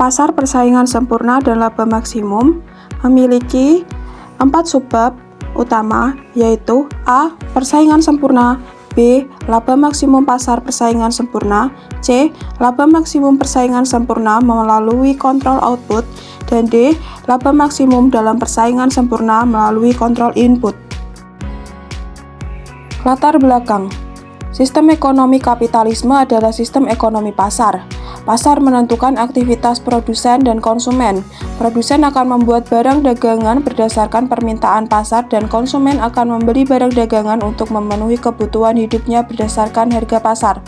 Pasar persaingan sempurna dan laba maksimum memiliki 4 subbab utama, yaitu A. Persaingan sempurna, B. Laba maksimum pasar persaingan sempurna, C. Laba maksimum persaingan sempurna melalui kontrol output, dan D. Laba maksimum dalam persaingan sempurna melalui kontrol input. Latar belakang. Sistem ekonomi kapitalisme adalah sistem ekonomi pasar. Pasar menentukan aktivitas produsen dan konsumen. Produsen akan membuat barang dagangan berdasarkan permintaan pasar dan konsumen akan membeli barang dagangan untuk memenuhi kebutuhan hidupnya berdasarkan harga pasar.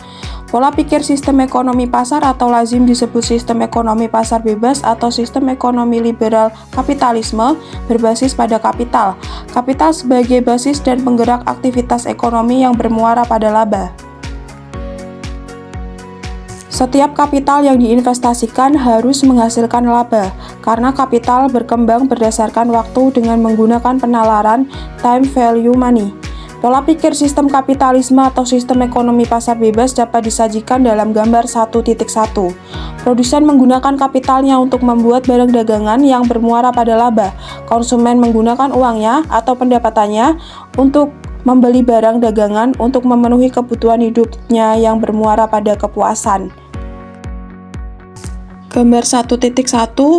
Pola pikir sistem ekonomi pasar atau lazim disebut sistem ekonomi pasar bebas atau sistem ekonomi liberal kapitalisme berbasis pada kapital. Kapital sebagai basis dan penggerak aktivitas ekonomi yang bermuara pada laba. Setiap kapital yang diinvestasikan harus menghasilkan laba, karena kapital berkembang berdasarkan waktu dengan menggunakan penalaran time value money. Pola pikir sistem kapitalisme atau sistem ekonomi pasar bebas dapat disajikan dalam gambar 1.1. Produsen menggunakan kapitalnya untuk membuat barang dagangan yang bermuara pada laba. Konsumen menggunakan uangnya atau pendapatannya untuk membeli barang dagangan untuk memenuhi kebutuhan hidupnya yang bermuara pada kepuasan. Gambar 1.1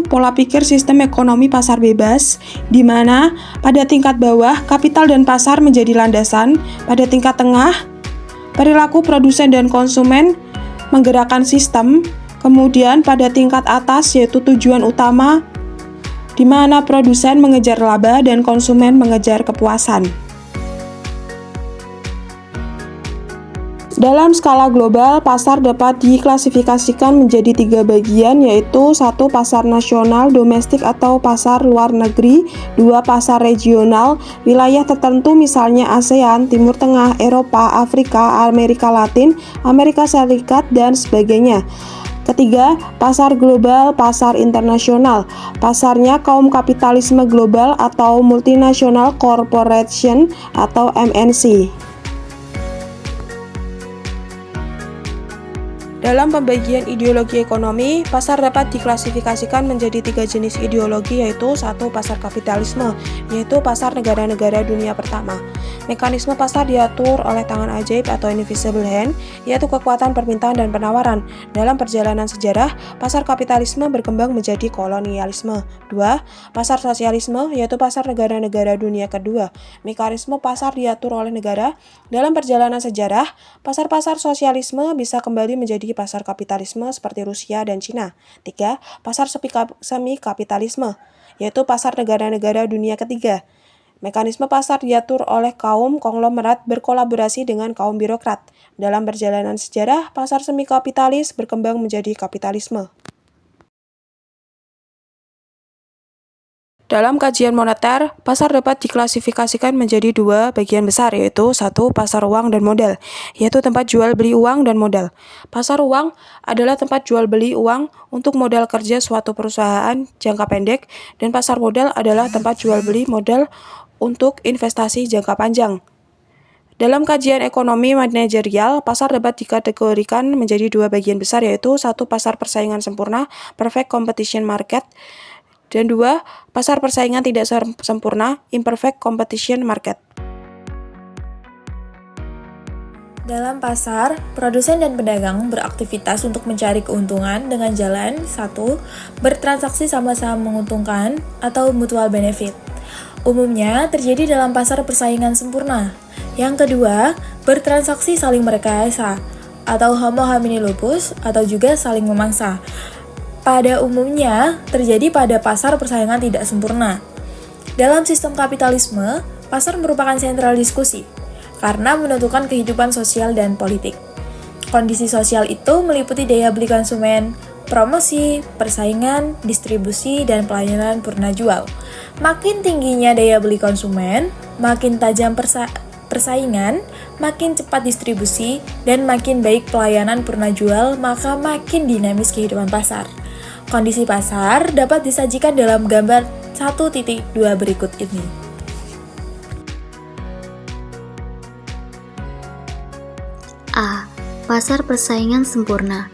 pola pikir sistem ekonomi pasar bebas, di mana pada tingkat bawah kapital dan pasar menjadi landasan, pada tingkat tengah perilaku produsen dan konsumen menggerakkan sistem, kemudian pada tingkat atas yaitu tujuan utama, di mana produsen mengejar laba dan konsumen mengejar kepuasan. Dalam skala global, pasar dapat diklasifikasikan menjadi 3 bagian, yaitu 1. Pasar nasional, domestik atau pasar luar negeri, 2. Pasar regional, wilayah tertentu misalnya ASEAN, Timur Tengah, Eropa, Afrika, Amerika Latin, Amerika Serikat, dan sebagainya. Ketiga, pasar global, pasar internasional. Pasarnya kaum kapitalisme global atau multinational corporation atau MNC. Dalam pembagian ideologi ekonomi, pasar dapat diklasifikasikan menjadi 3 jenis ideologi, yaitu 1. Pasar kapitalisme, yaitu pasar negara-negara dunia pertama. Mekanisme pasar diatur oleh tangan ajaib atau invisible hand, yaitu kekuatan permintaan dan penawaran. Dalam perjalanan sejarah, pasar kapitalisme berkembang menjadi kolonialisme. 2. Pasar sosialisme, yaitu pasar negara-negara dunia kedua. Mekanisme pasar diatur oleh negara. Dalam perjalanan sejarah, pasar-pasar sosialisme bisa kembali menjadi pasar kapitalisme seperti Rusia dan Cina. 3. Pasar semi kapitalisme, yaitu pasar negara-negara dunia ketiga. Mekanisme pasar diatur oleh kaum konglomerat berkolaborasi dengan kaum birokrat. Dalam perjalanan sejarah, pasar semi kapitalis berkembang menjadi kapitalisme. Dalam kajian moneter, pasar dapat diklasifikasikan menjadi 2 bagian besar, yaitu 1. Pasar uang dan modal, yaitu tempat jual beli uang dan modal. Pasar uang adalah tempat jual beli uang untuk modal kerja suatu perusahaan jangka pendek, dan pasar modal adalah tempat jual beli modal untuk investasi jangka panjang. Dalam kajian ekonomi manajerial, pasar dapat dikategorikan menjadi 2 bagian besar, yaitu 1. Pasar persaingan sempurna, perfect competition market, dan 2. Pasar persaingan tidak sempurna, imperfect competition market. Dalam pasar, produsen dan pedagang beraktivitas untuk mencari keuntungan dengan jalan 1. Bertransaksi sama-sama menguntungkan atau mutual benefit. Umumnya terjadi dalam pasar persaingan sempurna. Yang kedua, bertransaksi saling merekayasa atau homo homini lupus atau juga saling memangsa. Pada umumnya terjadi pada pasar persaingan tidak sempurna. Dalam sistem kapitalisme, pasar merupakan sentral diskusi karena menentukan kehidupan sosial dan politik. Kondisi sosial itu meliputi daya beli konsumen, promosi, persaingan, distribusi, dan pelayanan purna jual. Makin tingginya daya beli konsumen, makin tajam persaingan, makin cepat distribusi, dan makin baik pelayanan purna jual, maka makin dinamis kehidupan pasar. Kondisi pasar dapat disajikan dalam gambar 1.2 berikut ini. A. Pasar persaingan sempurna.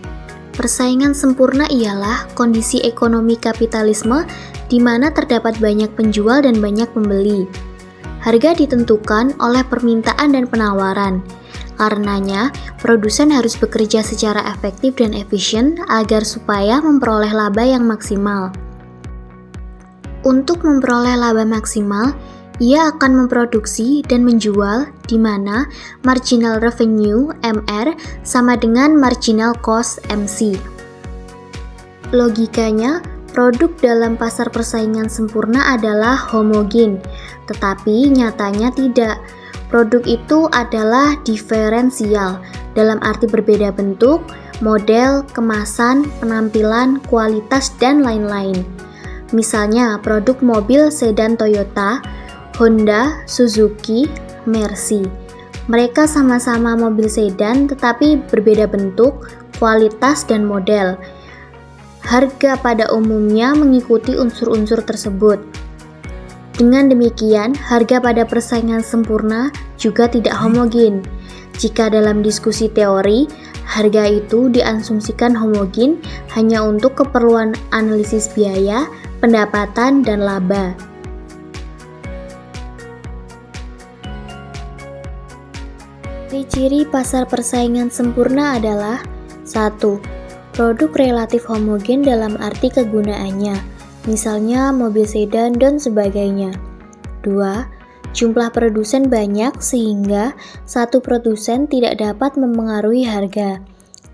Persaingan sempurna ialah kondisi ekonomi kapitalisme di mana terdapat banyak penjual dan banyak pembeli. Harga ditentukan oleh permintaan dan penawaran. Karenanya, produsen harus bekerja secara efektif dan efisien agar supaya memperoleh laba yang maksimal. Untuk memperoleh laba maksimal, ia akan memproduksi dan menjual di mana marginal revenue (MR) sama dengan marginal cost (MC). Logikanya, produk dalam pasar persaingan sempurna adalah homogen, tetapi nyatanya tidak. Produk itu adalah diferensial, dalam arti berbeda bentuk, model, kemasan, penampilan, kualitas, dan lain-lain. Misalnya, produk mobil sedan Toyota, Honda, Suzuki, Mercy. Mereka sama-sama mobil sedan tetapi berbeda bentuk, kualitas, dan model. Harga pada umumnya mengikuti unsur-unsur tersebut. Dengan demikian, harga pada persaingan sempurna juga tidak homogen. Jika dalam diskusi teori, harga itu diasumsikan homogen hanya untuk keperluan analisis biaya, pendapatan, dan laba. Ciri-ciri pasar persaingan sempurna adalah 1. Produk relatif homogen dalam arti kegunaannya, misalnya mobil sedan dan sebagainya. 2. Jumlah produsen banyak sehingga satu produsen tidak dapat mempengaruhi harga.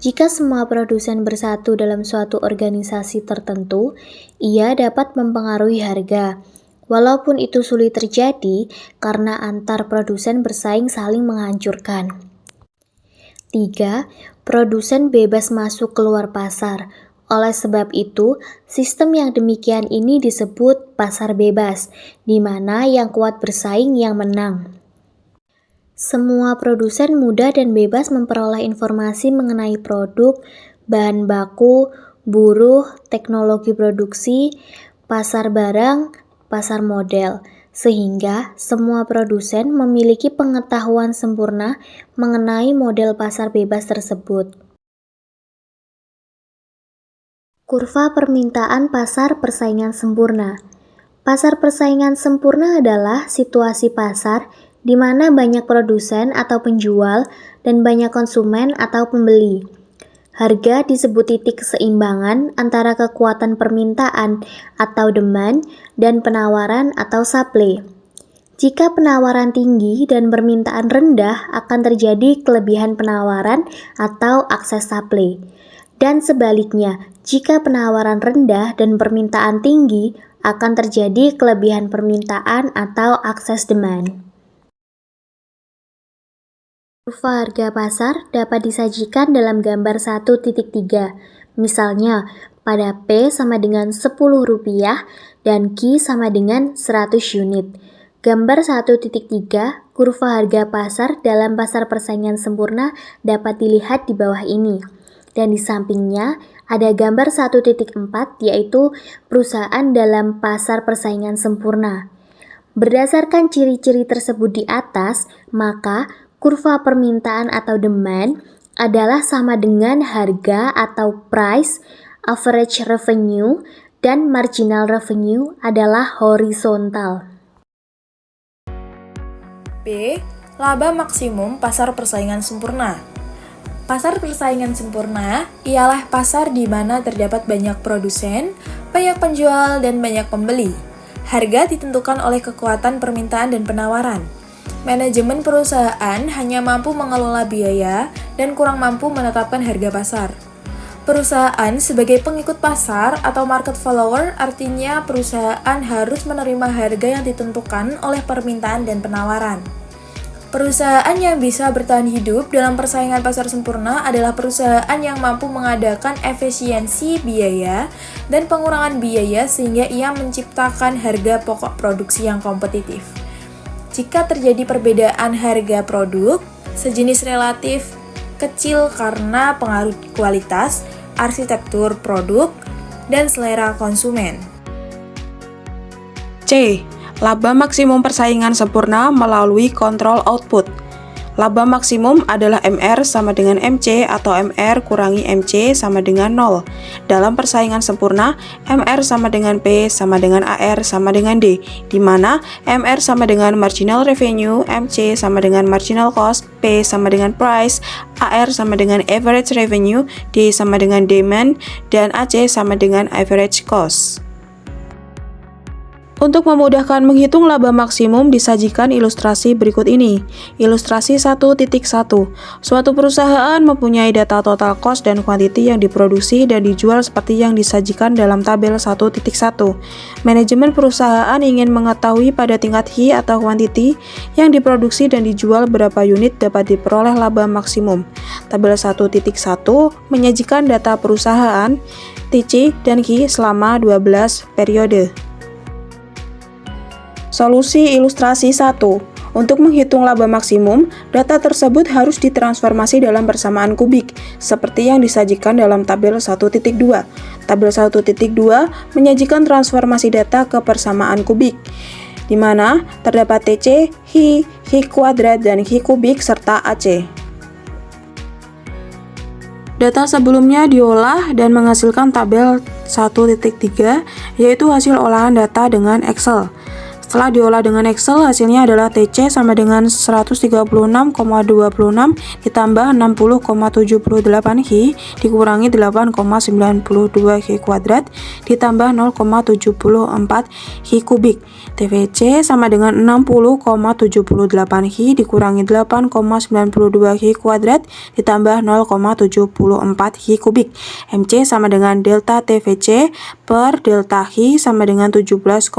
Jika semua produsen bersatu dalam suatu organisasi tertentu, ia dapat mempengaruhi harga. Walaupun itu sulit terjadi karena antar produsen bersaing saling menghancurkan. 3. Produsen bebas masuk keluar pasar. Oleh sebab itu, sistem yang demikian ini disebut pasar bebas, di mana yang kuat bersaing yang menang. Semua produsen mudah dan bebas memperoleh informasi mengenai produk, bahan baku, buruh, teknologi produksi, pasar barang, pasar model, sehingga semua produsen memiliki pengetahuan sempurna mengenai model pasar bebas tersebut. Kurva permintaan pasar persaingan sempurna. Pasar persaingan sempurna adalah situasi pasar di mana banyak produsen atau penjual dan banyak konsumen atau pembeli. Harga disebut titik keseimbangan antara kekuatan permintaan atau demand dan penawaran atau supply. Jika penawaran tinggi dan permintaan rendah, akan terjadi kelebihan penawaran atau akses supply. Dan sebaliknya, jika penawaran rendah dan permintaan tinggi, akan terjadi kelebihan permintaan atau akses demand. Kurva harga pasar dapat disajikan dalam gambar 1.3. Misalnya, pada P sama dengan Rp10 dan Q sama dengan 100 unit. Gambar 1.3, kurva harga pasar dalam pasar persaingan sempurna dapat dilihat di bawah ini. Dan di sampingnya ada gambar 1.4 yaitu perusahaan dalam pasar persaingan sempurna. Berdasarkan ciri-ciri tersebut di atas, maka kurva permintaan atau demand adalah sama dengan harga atau price, average revenue, dan marginal revenue adalah horizontal. B. Laba maksimum pasar persaingan sempurna. Pasar persaingan sempurna ialah pasar di mana terdapat banyak produsen, banyak penjual, dan banyak pembeli. Harga ditentukan oleh kekuatan permintaan dan penawaran. Manajemen perusahaan hanya mampu mengelola biaya dan kurang mampu menetapkan harga pasar. Perusahaan sebagai pengikut pasar atau market follower artinya perusahaan harus menerima harga yang ditentukan oleh permintaan dan penawaran. Perusahaan yang bisa bertahan hidup dalam persaingan pasar sempurna adalah perusahaan yang mampu mengadakan efisiensi biaya dan pengurangan biaya sehingga ia menciptakan harga pokok produksi yang kompetitif. Jika terjadi perbedaan harga produk, sejenis relatif kecil karena pengaruh kualitas, arsitektur produk, dan selera konsumen. C. Laba maksimum persaingan sempurna melalui kontrol output. Laba maksimum adalah MR sama dengan MC atau MR kurangi MC sama dengan 0. Dalam persaingan sempurna, MR sama dengan P sama dengan AR sama dengan D, di mana MR sama dengan marginal revenue, MC sama dengan marginal cost, P sama dengan price, AR sama dengan average revenue, D sama dengan demand, dan AC sama dengan average cost. Untuk memudahkan menghitung laba maksimum disajikan ilustrasi berikut ini. Ilustrasi 1.1. Suatu perusahaan mempunyai data total cost dan quantity yang diproduksi dan dijual seperti yang disajikan dalam tabel 1.1. Manajemen perusahaan ingin mengetahui pada tingkat H atau quantity yang diproduksi dan dijual berapa unit dapat diperoleh laba maksimum. Tabel 1.1 menyajikan data perusahaan TC dan Q selama 12 periode. Solusi ilustrasi 1. Untuk menghitung laba maksimum, data tersebut harus ditransformasi dalam persamaan kubik, seperti yang disajikan dalam tabel 1.2. Tabel 1.2 menyajikan transformasi data ke persamaan kubik, di mana terdapat TC, H kuadrat, dan H kubik, serta AC. Data sebelumnya diolah dan menghasilkan tabel 1.3, yaitu hasil olahan data dengan Excel. Setelah diolah dengan Excel, hasilnya adalah TC sama dengan 136,26 ditambah 60,78 H dikurangi 8,92 H kuadrat ditambah 0,74 H kubik. TVC sama dengan 60,78 H dikurangi 8,92 H kuadrat ditambah 0,74 H kubik. MC sama dengan delta TVC per delta H sama dengan 17,84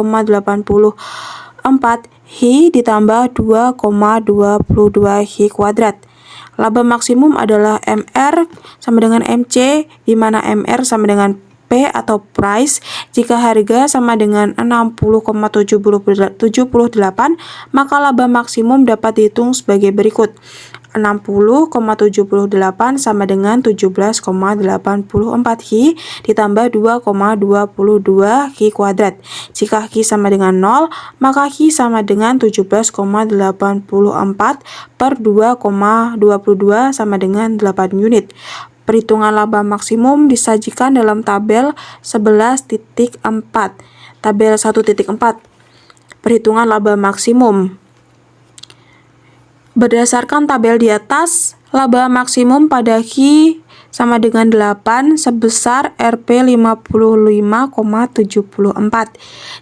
H ditambah 2,22 H kuadrat. Laba maksimum adalah MR sama dengan MC, di mana MR sama dengan P atau price. Jika harga sama dengan 60,78, maka laba maksimum dapat dihitung sebagai berikut. 60,78 sama dengan 17,84 H ditambah 2,22 H kuadrat. Jika H sama dengan 0, maka H sama dengan 17,84 per 2,22 sama dengan 8 unit. Perhitungan laba maksimum disajikan dalam tabel 11.4. Tabel 1.4. Perhitungan laba maksimum. Berdasarkan tabel di atas, laba maksimum pada Q sama dengan 8 sebesar Rp 55,74.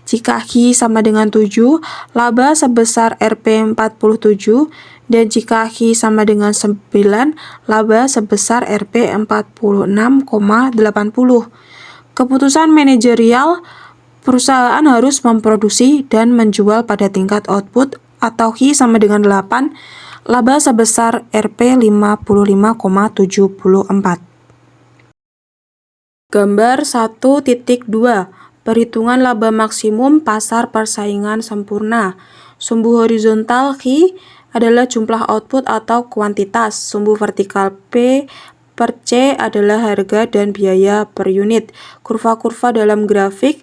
Jika Q sama dengan 7, laba sebesar Rp 47, dan jika Q sama dengan 9, laba sebesar Rp 46,80. Keputusan manajerial, perusahaan harus memproduksi dan menjual pada tingkat output atau Q sama dengan 8, laba sebesar Rp 55,74. Gambar 1.2. Perhitungan laba maksimum pasar persaingan sempurna. Sumbu horizontal Q adalah jumlah output atau kuantitas. Sumbu vertikal P per C adalah harga dan biaya per unit. Kurva-kurva dalam grafik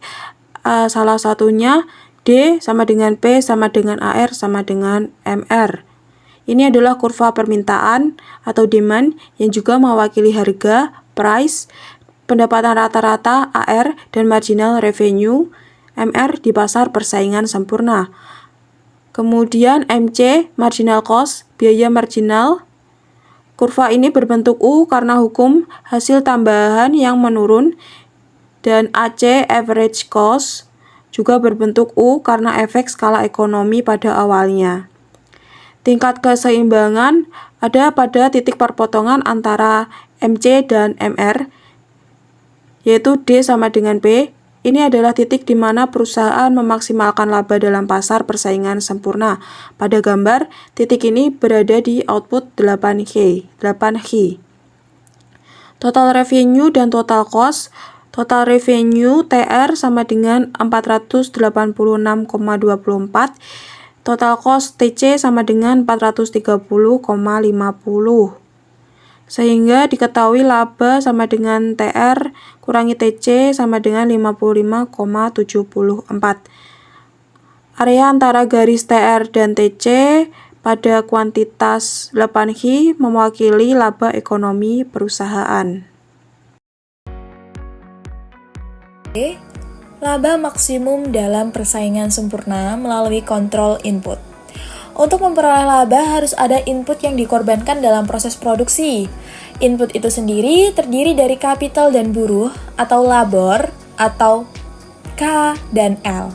salah satunya D sama dengan P sama dengan AR sama dengan MR. Ini adalah kurva permintaan atau demand yang juga mewakili harga, price, pendapatan rata-rata AR, dan marginal revenue MR di pasar persaingan sempurna. Kemudian MC, marginal cost, biaya marginal. Kurva ini berbentuk U karena hukum hasil tambahan yang menurun, dan AC, average cost, juga berbentuk U karena efek skala ekonomi pada awalnya. Tingkat keseimbangan ada pada titik perpotongan antara MC dan MR, yaitu D sama dengan P. Ini adalah titik di mana perusahaan memaksimalkan laba dalam pasar persaingan sempurna. Pada gambar, titik ini berada di output 8H. Total revenue dan total cost. Total revenue TR sama dengan 486,24. Total cost TC sama dengan 430,50. Sehingga diketahui laba sama dengan TR kurangi TC sama dengan 55,74. Area antara garis TR dan TC pada kuantitas 8Hi mewakili laba ekonomi perusahaan. Laba maksimum dalam persaingan sempurna melalui kontrol input. Untuk memperoleh laba harus ada input yang dikorbankan dalam proses produksi. Input itu sendiri terdiri dari kapital dan buruh atau labor atau K dan L.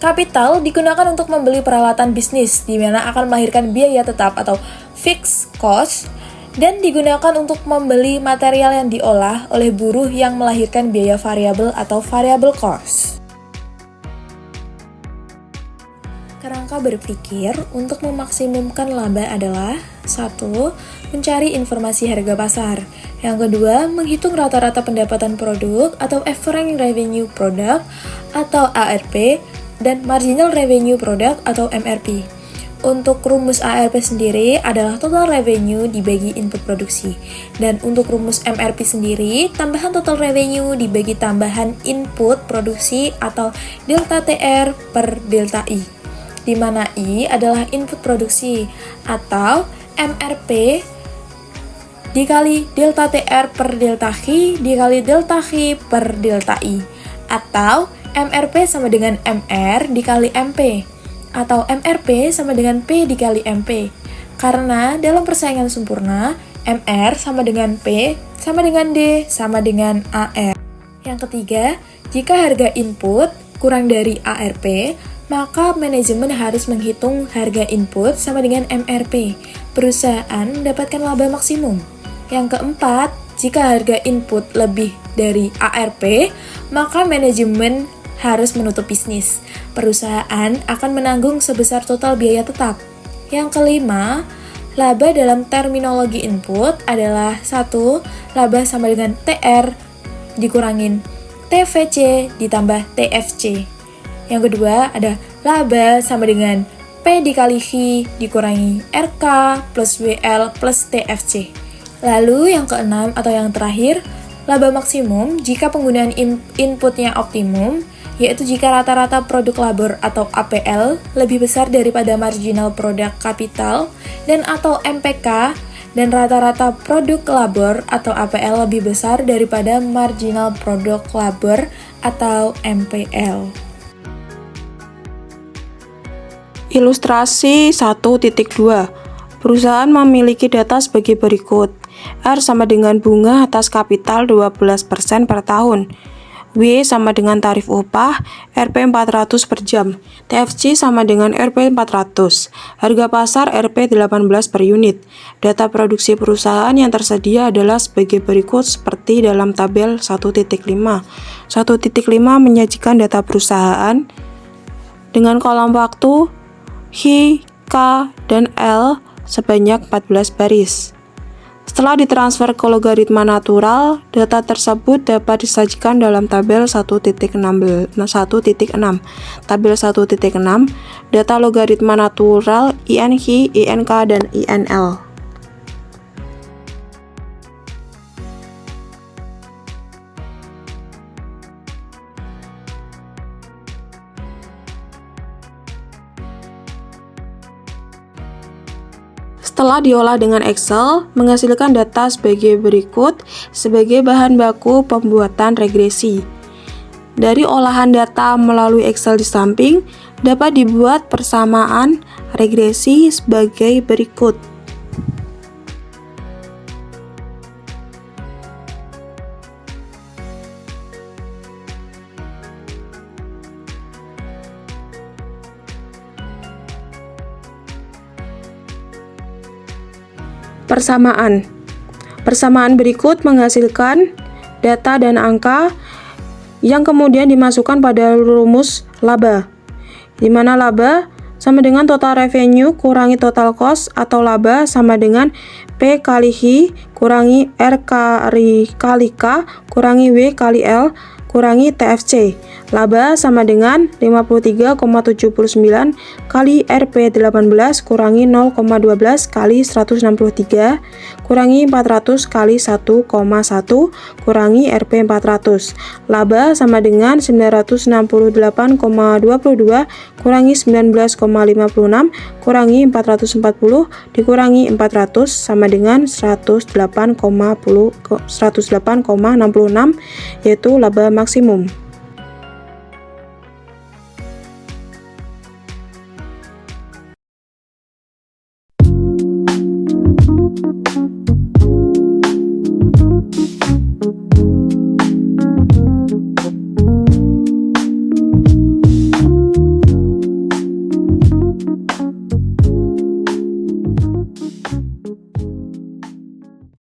Kapital digunakan untuk membeli peralatan bisnis di mana akan melahirkan biaya tetap atau fixed cost dan digunakan untuk membeli material yang diolah oleh buruh yang melahirkan biaya variabel atau variable cost. Kerangka berpikir untuk memaksimumkan laba adalah 1. Mencari informasi harga pasar. Yang kedua, menghitung rata-rata pendapatan produk atau Average Revenue Product atau ARP dan Marginal Revenue Product atau MRP. Untuk rumus ARP sendiri adalah total revenue dibagi input produksi. Dan untuk rumus MRP sendiri, tambahan total revenue dibagi tambahan input produksi atau delta TR per delta I. Di mana I adalah input produksi atau MRP dikali delta TR per delta Hi dikali delta Hi per delta I. Atau MRP sama dengan MR dikali MP. Atau MRP sama dengan P dikali MP. Karena dalam persaingan sempurna, MR sama dengan P sama dengan D sama dengan AR. Yang ketiga, jika harga input kurang dari ARP, maka manajemen harus menghitung harga input sama dengan MRP. Perusahaan mendapatkan laba maksimum. Yang keempat, jika harga input lebih dari ARP, maka manajemen harus menutup bisnis. Perusahaan akan menanggung sebesar total biaya tetap. Yang kelima, laba dalam terminologi input adalah 1. Laba sama dengan TR dikurangin TVC ditambah TFC. Yang kedua ada laba sama dengan P dikali Hi dikurangi RK plus WL plus TFC. Lalu yang keenam atau yang terakhir, laba maksimum jika penggunaan inputnya optimum, yaitu jika rata-rata produk labor atau APL lebih besar daripada marginal produk kapital dan atau MPK, dan rata-rata produk labor atau APL lebih besar daripada marginal produk labor atau MPL. Ilustrasi 1.2. Perusahaan memiliki data sebagai berikut. R sama dengan bunga atas kapital 12% per tahun. W sama dengan tarif upah Rp 400 per jam. TFC sama dengan Rp 400. Harga pasar Rp 18 per unit. Data produksi perusahaan yang tersedia adalah sebagai berikut seperti dalam tabel 1.5. 1.5 menyajikan data perusahaan dengan kolom waktu Hi, K, dan L sebanyak 14 baris. Setelah ditransfer ke logaritma natural, data tersebut dapat disajikan dalam tabel 1.6. Tabel 1.6, data logaritma natural INH, INK, dan INL. Setelah diolah dengan Excel, menghasilkan data sebagai berikut sebagai bahan baku pembuatan regresi. Dari olahan data melalui Excel di samping, dapat dibuat persamaan regresi sebagai berikut. Persamaan berikut menghasilkan data dan angka yang kemudian dimasukkan pada rumus laba, di mana laba sama dengan total revenue kurangi total cost atau laba sama dengan P kali Hi kurangi R kali K kurangi W kali L kurangi TFC. Laba sama dengan 53,79 kali Rp18 kurangi 0,12 kali 163 kurangi 400 kali 1,1 kurangi Rp400. Laba sama dengan 968,22 kurangi 19,56 kurangi 440 dikurangi 400 sama dengan 108,66, yaitu laba maksimum.